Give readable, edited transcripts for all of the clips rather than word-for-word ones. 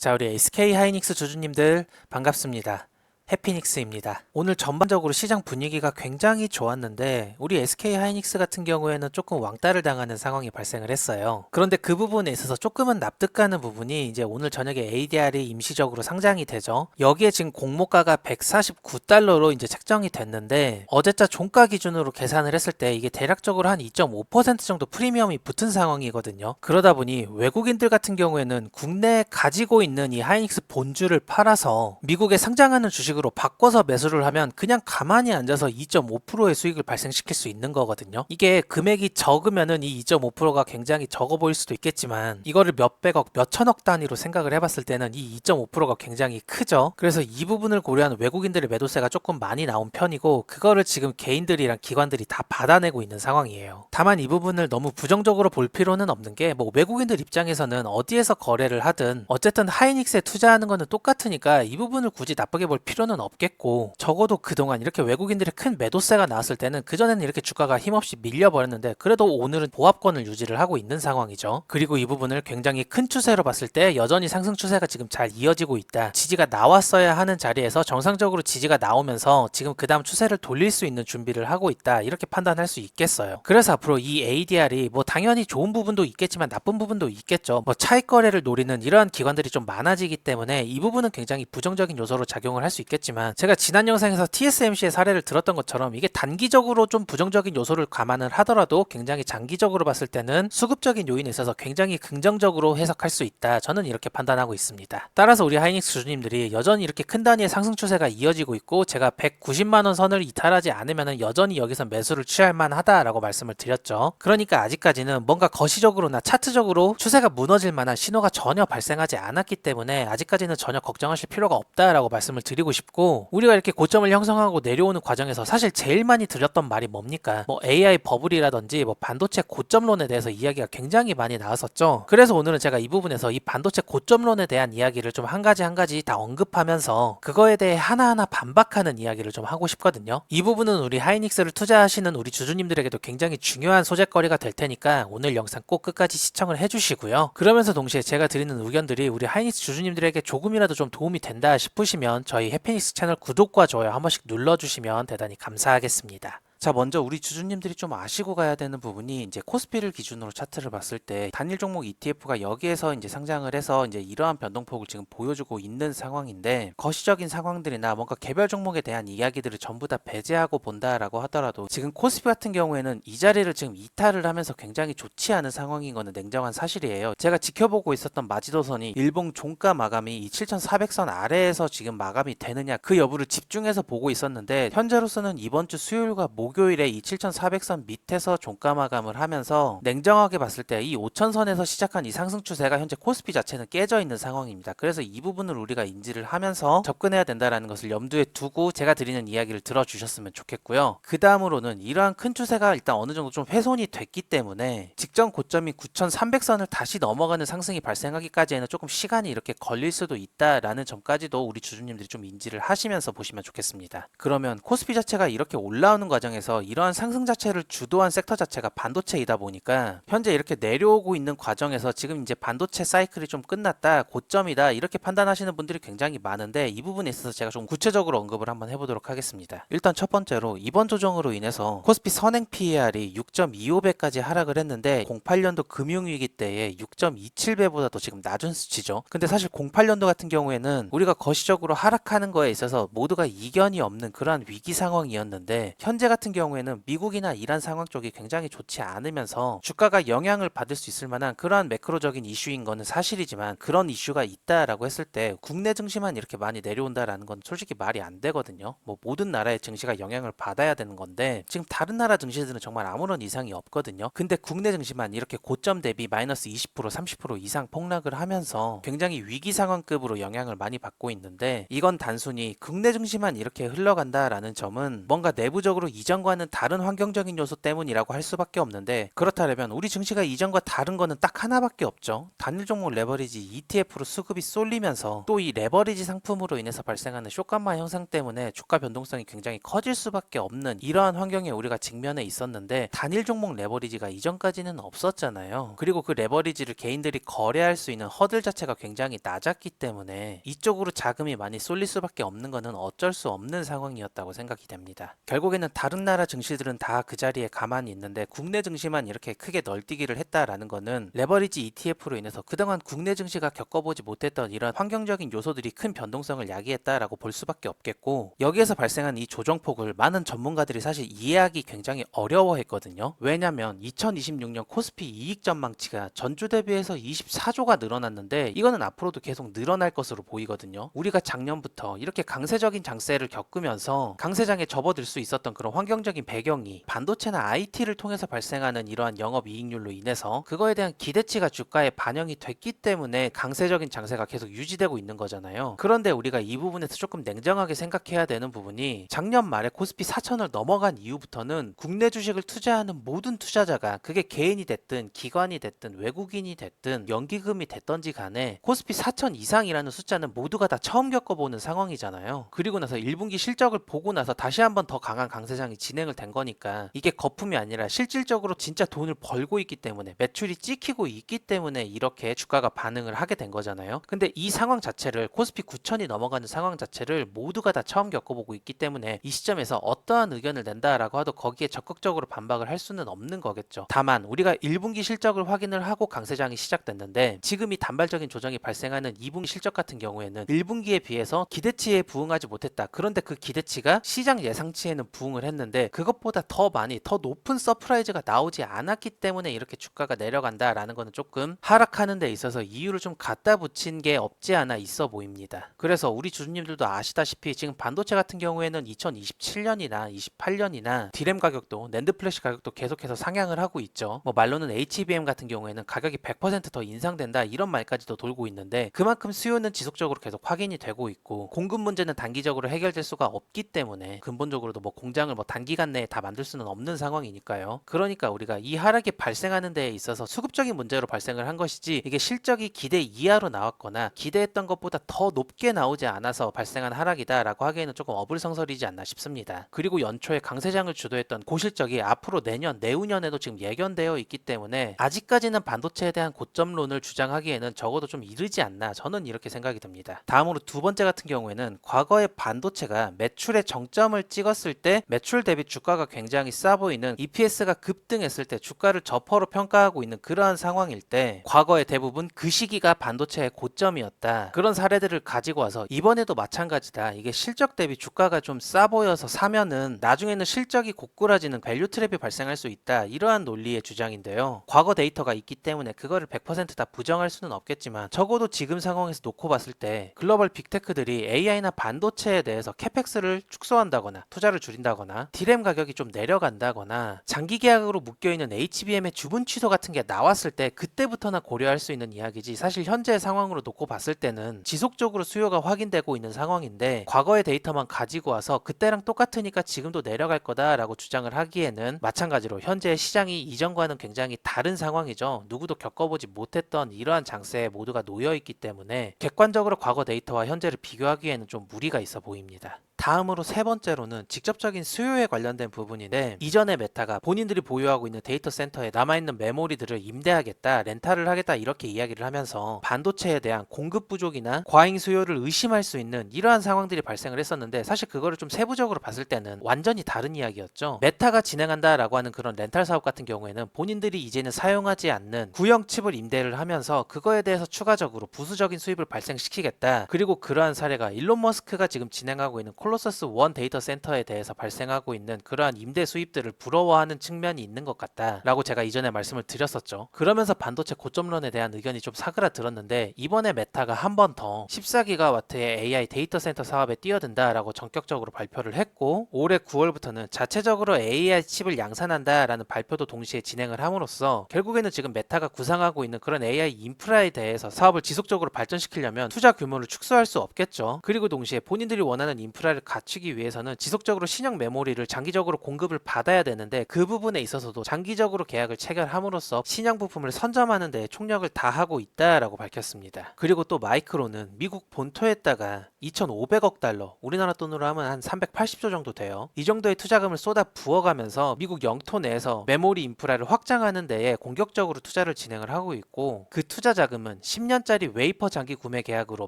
자, 우리 SK 하이닉스 주주님들 반갑습니다. 해피닉스입니다. 오늘 전반적으로 시장 분위기가 굉장히 좋았는데 우리 SK 하이닉스 같은 경우에는 조금 왕따를 당하는 상황이 발생을 했어요. 그런데 그 부분에 있어서 조금은 납득가는 부분이 이제 오늘 저녁에 ADR이 임시적으로 상장이 되죠. 여기에 지금 공모가가 149달러로 이제 책정이 됐는데 어제자 종가 기준으로 계산을 했을 때 이게 대략적으로 한 2.5% 정도 프리미엄이 붙은 상황이거든요. 그러다 보니 외국인들 같은 경우에는 국내에 가지고 있는 이 하이닉스 본주를 팔아서 미국에 상장하는 주식 으로 바꿔서 매수를 하면 그냥 가만히 앉아서 2.5%의 수익을 발생시킬 수 있는 거거든요. 이게 금액이 적으면은 이 2.5%가 굉장히 적어 보일 수도 있겠지만 이거를 몇백억, 몇천억 단위로 생각을 해봤을 때는 이 2.5%가 굉장히 크죠. 그래서 이 부분을 고려한 외국인들의 매도세가 조금 많이 나온 편이고 그거를 지금 개인들이랑 기관들이 다 받아내고 있는 상황이에요. 다만 이 부분을 너무 부정적으로 볼 필요는 없는 게 뭐 외국인들 입장에서는 어디에서 거래를 하든 어쨌든 하이닉스에 투자하는 거는 똑같으니까 이 부분을 굳이 나쁘게 볼 필요는 없겠고 적어도 그동안 이렇게 외국인들의 큰 매도세가 나왔을 때는 그전에는 이렇게 주가가 힘없이 밀려버렸는데 그래도 오늘은 보합권을 유지를 하고 있는 상황이죠. 그리고 이 부분을 굉장히 큰 추세로 봤을 때 여전히 상승 추세가 지금 잘 이어지고 있다. 지지가 나왔어야 하는 자리에서 정상적으로 지지가 나오면서 지금 그 다음 추세를 돌릴 수 있는 준비를 하고 있다. 이렇게 판단할 수 있겠어요. 그래서 앞으로 이 ADR이 뭐 당연히 좋은 부분도 있겠지만 나쁜 부분도 있겠죠. 뭐 차익 거래를 노리는 이러한 기관들이 좀 많아지기 때문에 이 부분은 굉장히 부정적인 요소로 작용을 할 수 있겠지만 제가 지난 영상에서 TSMC의 사례를 들었던 것처럼 이게 단기적으로 좀 부정적인 요소를 감안을 하더라도 굉장히 장기적으로 봤을 때는 수급적인 요인에 있어서 굉장히 긍정적으로 해석할 수 있다. 저는 이렇게 판단하고 있습니다. 따라서 우리 하이닉스 주주님들이 여전히 이렇게 큰 단위의 상승 추세가 이어지고 있고 제가 190만원 선을 이탈하지 않으면 여전히 여기서 매수를 취할 만하다라고 말씀을 드렸죠. 그러니까 아직까지는 뭔가 거시적으로나 차트적으로 추세가 무너질 만한 신호가 전혀 발생하지 않았기 때문에 아직까지는 전혀 걱정하실 필요가 없다라고 말씀을 드리고 싶고 우리가 이렇게 고점을 형성하고 내려오는 과정에서 사실 제일 많이 드렸던 말이 뭡니까? 뭐 AI 버블이라든지 뭐 반도체 고점론에 대해서 이야기가 굉장히 많이 나왔었죠. 그래서 오늘은 제가 이 부분에서 이 반도체 고점론에 대한 이야기를 좀 한 가지 다 언급하면서 그거에 대해 하나하나 반박하는 이야기를 좀 하고 싶거든요. 이 부분은 우리 하이닉스를 투자하시는 우리 주주님들에게도 굉장히 중요한 소재거리가 될 테니까 오늘 영상 꼭 끝까지 시청을 해주시고요. 그러면서 동시에 제가 드리는 의견들이 우리 하이닉스 주주님들에게 조금이라도 좀 도움이 된다 싶으시면 저희 해피닉스 채널 구독과 좋아요 한 번씩 눌러주시면 대단히 감사하겠습니다. 자, 먼저 우리 주주님들이 좀 아시고 가야 되는 부분이 이제 코스피를 기준으로 차트를 봤을 때 단일 종목 ETF가 여기에서 이제 상장을 해서 이제 이러한 변동폭을 지금 보여주고 있는 상황인데 거시적인 상황들이나 뭔가 개별 종목에 대한 이야기들을 전부 다 배제하고 본다라고 하더라도 지금 코스피 같은 경우에는 이 자리를 지금 이탈을 하면서 굉장히 좋지 않은 상황인 거는 냉정한 사실이에요. 제가 지켜보고 있었던 마지도선이 일봉 종가 마감이 이 7400선 아래에서 지금 마감이 되느냐 그 여부를 집중해서 보고 있었는데 현재로서는 이번 주 수요일과 목요일에 이 7400선 밑에서 종가 마감을 하면서 냉정하게 봤을 때 이 5000선에서 시작한 이 상승 추세가 현재 코스피 자체는 깨져 있는 상황입니다. 그래서 이 부분을 우리가 인지를 하면서 접근해야 된다라는 것을 염두에 두고 제가 드리는 이야기를 들어주셨으면 좋겠고요. 그 다음으로는 이러한 큰 추세가 일단 어느 정도 좀 훼손이 됐기 때문에 직전 고점인 9300선을 다시 넘어가는 상승이 발생하기까지에는 조금 시간이 이렇게 걸릴 수도 있다라는 점까지도 우리 주주님들이 좀 인지를 하시면서 보시면 좋겠습니다. 그러면 코스피 자체가 이렇게 올라오는 과정에서 이러한 상승 자체를 주도한 섹터 자체가 반도체이다 보니까 현재 이렇게 내려오고 있는 과정에서 지금 이제 반도체 사이클이 좀 끝났다, 고점이다 이렇게 판단하시는 분들이 굉장히 많은데 이 부분에 있어서 제가 좀 구체적으로 언급을 한번 해보도록 하겠습니다. 일단 첫 번째로 이번 조정으로 인해서 코스피 선행 PER이 6.25배까지 하락을 했는데 08년도 금융위기 때의 6.27배보다도 지금 낮은 수치죠. 근데 사실 08년도 같은 경우에는 우리가 거시적으로 하락하는 거에 있어서 모두가 이견이 없는 그러한 위기 상황이었는데 현재 같은 경우에는 미국이나 이란 상황 쪽이 굉장히 좋지 않으면서 주가가 영향을 받을 수 있을 만한 그러한 매크로적인 이슈인 거는 사실이지만 그런 이슈가 있다라고 했을 때 국내 증시만 이렇게 많이 내려온다라는 건 솔직히 말이 안 되거든요. 뭐 모든 나라의 증시가 영향을 받아야 되는 건데 지금 다른 나라 증시들은 정말 아무런 이상이 없거든요. 근데 국내 증시만 이렇게 고점 대비 마이너스 20% 30% 이상 폭락을 하면서 굉장히 위기 상황급으로 영향을 많이 받고 있는데 이건 단순히 국내 증시만 이렇게 흘러간다라는 점은 뭔가 내부적으로 이전 이전과는 다른 환경적인 요소 때문이라고 할 수밖에 없는데, 그렇다면 우리 증시가 이전과 다른 거는 딱 하나밖에 없죠. 단일 종목 레버리지 ETF로 수급이 쏠리면서 또 이 레버리지 상품으로 인해서 발생하는 쇼감마 형상 때문에 주가 변동성이 굉장히 커질 수밖에 없는 이러한 환경에 우리가 직면해 있었는데, 단일 종목 레버리지가 이전까지는 없었잖아요. 그리고 그 레버리지를 개인들이 거래할 수 있는 허들 자체가 굉장히 낮았기 때문에 이쪽으로 자금이 많이 쏠릴 수밖에 없는 거는 어쩔 수 없는 상황이었다고 생각이 됩니다. 결국에는 다른 나라 증시들은 다 그 자리에 가만히 있는데 국내 증시만 이렇게 크게 널뛰기를 했다라는 거는 레버리지 ETF로 인해서 그동안 국내 증시가 겪어보지 못했던 이런 환경적인 요소들이 큰 변동성을 야기했다라고 볼 수밖에 없겠고, 여기에서 발생한 이 조정폭을 많은 전문가들이 사실 이해하기 굉장히 어려워했거든요. 왜냐면 2026년 코스피 이익 전망치가 전주 대비해서 24조가 늘어났는데 이거는 앞으로도 계속 늘어날 것으로 보이거든요. 우리가 작년부터 이렇게 강세적인 장세를 겪으면서 강세장에 접어들 수 있었던 그런 환경적인 배경이 반도체나 IT를 통해서 발생하는 이러한 영업이익률로 인해서 그거에 대한 기대치가 주가에 반영이 됐기 때문에 강세적인 장세가 계속 유지되고 있는 거잖아요. 그런데 우리가 이 부분에서 조금 냉정하게 생각해야 되는 부분이, 작년 말에 코스피 4천을 넘어간 이후부터는 국내 주식을 투자하는 모든 투자자가, 그게 개인이 됐든 기관이 됐든 외국인이 됐든 연기금이 됐던지 간에 코스피 4천 이상이라는 숫자는 모두가 다 처음 겪어보는 상황이잖아요. 그리고 나서 1분기 실적을 보고 나서 다시 한번 더 강한 강세장이 진행을 된 거니까 이게 거품이 아니라 실질적으로 진짜 돈을 벌고 있기 때문에, 매출이 찍히고 있기 때문에 이렇게 주가가 반응을 하게 된 거잖아요. 근데 이 상황 자체를, 코스피 9천이 넘어가는 상황 자체를 모두가 다 처음 겪어보고 있기 때문에 이 시점에서 어떠한 의견을 낸다라고 해도 거기에 적극적으로 반박을 할 수는 없는 거겠죠. 다만 우리가 1분기 실적을 확인을 하고 강세장이 시작됐는데, 지금 이 단발적인 조정이 발생하는 2분기 실적 같은 경우에는 1분기에 비해서 기대치에 부응하지 못했다. 그런데 그 기대치가 시장 예상치에는 부응을 했는데 그것보다 더 많이, 더 높은 서프라이즈가 나오지 않았기 때문에 이렇게 주가가 내려간다라는 거는 조금 하락하는 데 있어서 이유를 좀 갖다 붙인 게 없지 않아 있어 보입니다. 그래서 우리 주주님들도 아시다시피 지금 반도체 같은 경우에는 2027년이나 28년이나 디램 가격도, 낸드 플래시 가격도 계속해서 상향을 하고 있죠. 뭐 말로는 HBM 같은 경우에는 가격이 100%더 인상된다 이런 말까지도 돌고 있는데, 그만큼 수요는 지속적으로 계속 확인이 되고 있고 공급 문제는 단기적으로 해결될 수가 없기 때문에 근본적으로도 뭐 공장을 뭐 단기간 내에 다 만들 수는 없는 상황이니까요. 그러니까 우리가 이 하락이 발생하는 데에 있어서 수급적인 문제로 발생을 한 것이지, 이게 실적이 기대 이하로 나왔거나 기대했던 것보다 더 높게 나오지 않아서 발생한 하락이다라고 하기에는 조금 어불성설이지 않나 싶습니다. 그리고 연초에 강세장을 주도했던 고실적이 앞으로 내년, 내후년에도 지금 예견되어 있기 때문에 아직까지는 반도체에 대한 고점론을 주장하기에는 적어도 좀 이르지 않나, 저는 이렇게 생각이 듭니다. 다음으로 두 번째 같은 경우에는, 과거에 반도체가 매출의 정점을 찍었을 때 매출 대비 주가가 굉장히 싸 보이는, EPS가 급등했을 때 주가를 저퍼로 평가하고 있는 그러한 상황일 때 과거에 대부분 그 시기가 반도체의 고점이었다, 그런 사례들을 가지고 와서 이번에도 마찬가지다, 이게 실적 대비 주가가 좀 싸 보여서 사면은 나중에는 실적이 고꾸라지는 밸류 트랩이 발생할 수 있다, 이러한 논리의 주장인데요. 과거 데이터가 있기 때문에 그거를 100%다 부정할 수는 없겠지만, 적어도 지금 상황에서 놓고 봤을 때 글로벌 빅테크들이 AI나 반도체에 대해서 캐펙스를 축소한다거나 투자를 줄인다거나 디램 가격이 좀 내려간다거나 장기 계약으로 묶여있는 HBM의 주분 취소 같은 게 나왔을 때 그때부터나 고려할 수 있는 이야기지, 사실 현재 상황으로 놓고 봤을 때는 지속적으로 수요가 확인되고 있는 상황인데, 과거의 데이터만 가지고 와서 그때랑 똑같으니까 지금도 내려갈 거다라고 주장을 하기에는, 마찬가지로 현재 시장이 이전과는 굉장히 다른 상황이죠. 누구도 겪어보지 못했던 이러한 장세에 모두가 놓여있기 때문에 객관적으로 과거 데이터와 현재를 비교하기에는 좀 무리가 있어 보입니다. 다음으로 세 번째로는 직접적인 수요에 관련된 부분인데, 이전에 메타가 본인들이 보유하고 있는 데이터 센터에 남아있는 메모리들을 임대하겠다, 렌탈을 하겠다 이렇게 이야기를 하면서 반도체에 대한 공급 부족이나 과잉 수요를 의심할 수 있는 이러한 상황들이 발생을 했었는데, 사실 그거를 좀 세부적으로 봤을 때는 완전히 다른 이야기였죠. 메타가 진행한다라고 하는 그런 렌탈 사업 같은 경우에는 본인들이 이제는 사용하지 않는 구형 칩을 임대를 하면서 그거에 대해서 추가적으로 부수적인 수입을 발생시키겠다, 그리고 그러한 사례가 일론 머스크가 지금 진행하고 있는 콜로서스 1 데이터 센터에 대해서 발생하고 있는 그러한 임대 수입들을 부러워하는 측면이 있는 것 같다라고 제가 이전에 말씀을 드렸었죠. 그러면서 반도체 고점론에 대한 의견이 좀 사그라들었는데, 이번에 메타가 한 번 더 14기가와트의 AI 데이터 센터 사업에 뛰어든다라고 전격적으로 발표를 했고, 올해 9월부터는 자체적으로 AI 칩을 양산한다라는 발표도 동시에 진행을 함으로써 결국에는 지금 메타가 구상하고 있는 그런 AI 인프라에 대해서 사업을 지속적으로 발전시키려면 투자 규모를 축소할 수 없겠죠. 그리고 동시에 본인들이 원하는 인프라를 인프라를 갖추기 위해서는 지속적으로 신형 메모리를 장기적으로 공급을 받아야 되는데 그 부분에 있어서도 장기적으로 계약을 체결함으로써 신형 부품을 선점하는 데 총력을 다하고 있다라고 밝혔습니다. 그리고 또 마이크론은 미국 본토에다가 2,500억 달러, 우리나라 돈으로 하면 한 380조 정도 돼요. 이 정도의 투자금을 쏟아 부어가면서 미국 영토 내에서 메모리 인프라를 확장하는 데에 공격적으로 투자를 진행을 하고 있고, 그 투자 자금은 10년짜리 웨이퍼 장기 구매 계약으로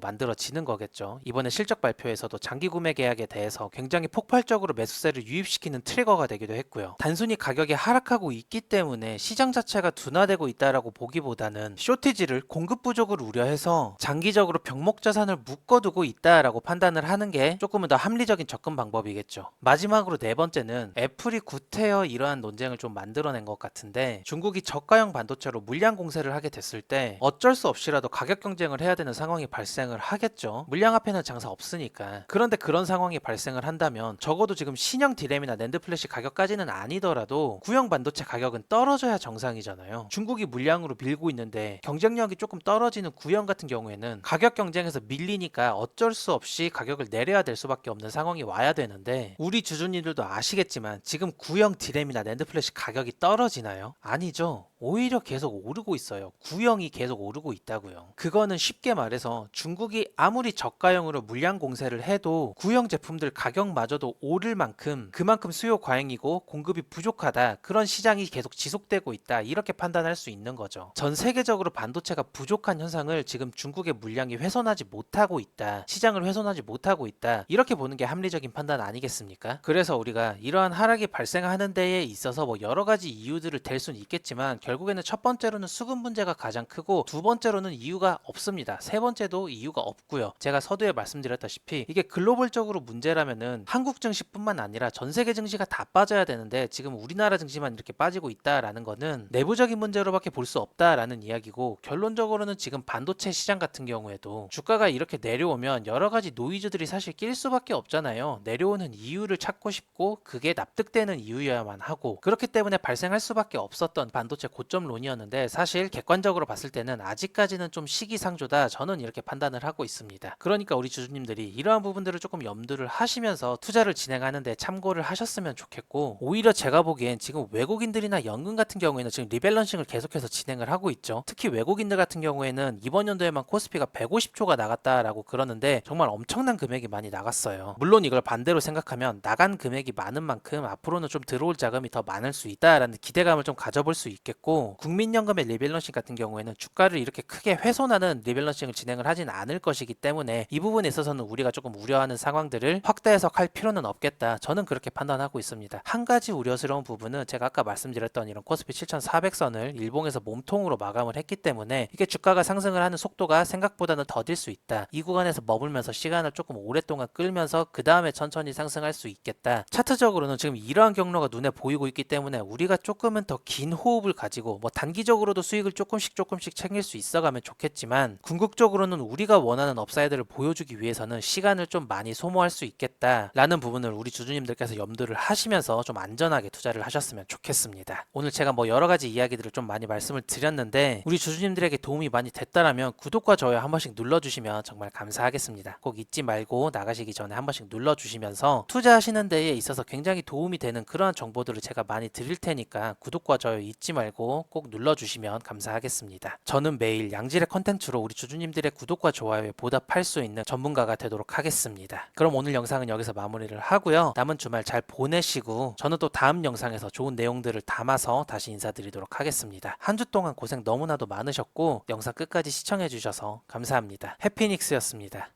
만들어지는 거겠죠. 이번에 실적 발표에서도 장기 구매 계약에 대해서 굉장히 폭발적으로 매수세를 유입시키는 트리거가 되기도 했고요. 단순히 가격이 하락하고 있기 때문에 시장 자체가 둔화되고 있다라고 보기보다는 쇼티지를 공급 부족을 우려해서 장기적으로 병목 자산을 묶어두고 있다라고 판단을 하는 게 조금은 더 합리적인 접근 방법이겠죠. 마지막으로 네 번째는 애플이 구태여 이러한 논쟁을 좀 만들어낸 것 같은데, 중국이 저가형 반도체로 물량 공세를 하게 됐을 때 어쩔 수 없이라도 가격 경쟁을 해야 되는 상황이 발생을 하겠죠. 물량 앞에는 장사 없으니까. 그런데 그런 상황이 발생을 한다면 적어도 지금 신형 디램이나 낸드 플래시 가격까지는 아니더라도 구형 반도체 가격은 떨어져야 정상이잖아요. 중국이 물량으로 밀고 있는데 경쟁력이 조금 떨어지는 구형 같은 경우에는 가격 경쟁에서 밀리니까 어쩔 수 없이 가격을 내려야 될 수밖에 없는 상황이 와야 되는데, 우리 주주님들도 아시겠지만 지금 구형 디램이나 낸드 플래시 가격이 떨어지나요? 아니죠. 오히려 계속 오르고 있어요. 구형이 계속 오르고 있다고요. 그거는 쉽게 말해서 중국이 아무리 저가형으로 물량 공세를 해도 구형 제품들 가격마저도 오를 만큼 그만큼 수요 과잉이고 공급이 부족하다, 그런 시장이 계속 지속되고 있다, 이렇게 판단할 수 있는 거죠. 전 세계적으로 반도체가 부족한 현상을 지금 중국의 물량이 훼손하지 못하고 있다, 시장을 훼손하지 못하고 있다, 이렇게 보는 게 합리적인 판단 아니겠습니까? 그래서 우리가 이러한 하락이 발생하는 데에 있어서 뭐 여러 가지 이유들을 댈 수는 있겠지만, 결국에는 첫 번째로는 수급 문제가 가장 크고, 두 번째로는 이유가 없습니다. 세 번째도 이유가 없고요. 제가 서두에 말씀드렸다시피 이게 글로벌적으로 문제라면은 한국 증시뿐만 아니라 전 세계 증시가 다 빠져야 되는데 지금 우리나라 증시만 이렇게 빠지고 있다라는 거는 내부적인 문제로밖에 볼 수 없다라는 이야기고, 결론적으로는 지금 반도체 시장 같은 경우에도 주가가 이렇게 내려오면 여러 가지 노이즈들이 사실 낄 수밖에 없잖아요. 내려오는 이유를 찾고 싶고 그게 납득되는 이유여야만 하고, 그렇기 때문에 발생할 수밖에 없었던 반도체 고점론이었는데, 사실 객관적으로 봤을 때는 아직까지는 좀 시기상조다, 저는 이렇게 판단을 하고 있습니다. 그러니까 우리 주주님들이 이러한 부분들을 조금 염두를 하시면서 투자를 진행하는데 참고를 하셨으면 좋겠고, 오히려 제가 보기엔 지금 외국인들이나 연금 같은 경우에는 지금 리밸런싱을 계속해서 진행을 하고 있죠. 특히 외국인들 같은 경우에는 이번 연도에만 코스피가 150조가 나갔다라고 그러는데 정말 엄청난 금액이 많이 나갔어요. 물론 이걸 반대로 생각하면 나간 금액이 많은 만큼 앞으로는 좀 들어올 자금이 더 많을 수 있다라는 기대감을 좀 가져볼 수 있겠고, 국민연금의 리밸런싱 같은 경우에는 주가를 이렇게 크게 훼손하는 리밸런싱을 진행을 하진 않을 것이기 때문에 이 부분에 있어서는 우리가 조금 우려하는 상황들을 확대 해석할 필요는 없겠다, 저는 그렇게 판단하고 있습니다. 한 가지 우려스러운 부분은 제가 아까 말씀드렸던 이런 코스피 7400선을 일봉에서 몸통으로 마감을 했기 때문에 이게 주가가 상승을 하는 속도가 생각보다는 더딜 수 있다, 이 구간에서 머물면서 시간을 조금 오랫동안 끌면서 그 다음에 천천히 상승할 수 있겠다. 차트적으로는 지금 이러한 경로가 눈에 보이고 있기 때문에 우리가 조금은 더 긴 호흡을 가지고 뭐 단기적으로도 수익을 조금씩 챙길 수 있어가면 좋겠지만, 궁극적으로는 우리가 원하는 업사이드를 보여주기 위해서는 시간을 좀 많이 소모할 수 있겠다라는 부분을 우리 주주님들께서 염두를 하시면서 좀 안전하게 투자를 하셨으면 좋겠습니다. 오늘 제가 뭐 여러 가지 이야기들을 좀 많이 말씀을 드렸는데 우리 주주님들에게 도움이 많이 됐다라면 구독과 좋아요 한 번씩 눌러주시면 정말 감사하겠습니다. 꼭 잊지 말고 나가시기 전에 한 번씩 눌러주시면서 투자하시는 데에 있어서 굉장히 도움이 되는 그러한 정보들을 제가 많이 드릴 테니까 구독과 좋아요 잊지 말고 꼭 눌러주시면 감사하겠습니다. 저는 매일 양질의 컨텐츠로 우리 주주님들의 구독과 좋아요에 보답할 수 있는 전문가가 되도록 하겠습니다. 그럼 오늘 영상은 여기서 마무리를 하고요. 남은 주말 잘 보내시고 저는 또 다음 영상에서 좋은 내용들을 담아서 다시 인사드리도록 하겠습니다. 한 주 동안 고생 너무나도 많으셨고 영상 끝까지 시청해 주셔서 감사합니다. 해피닉스였습니다.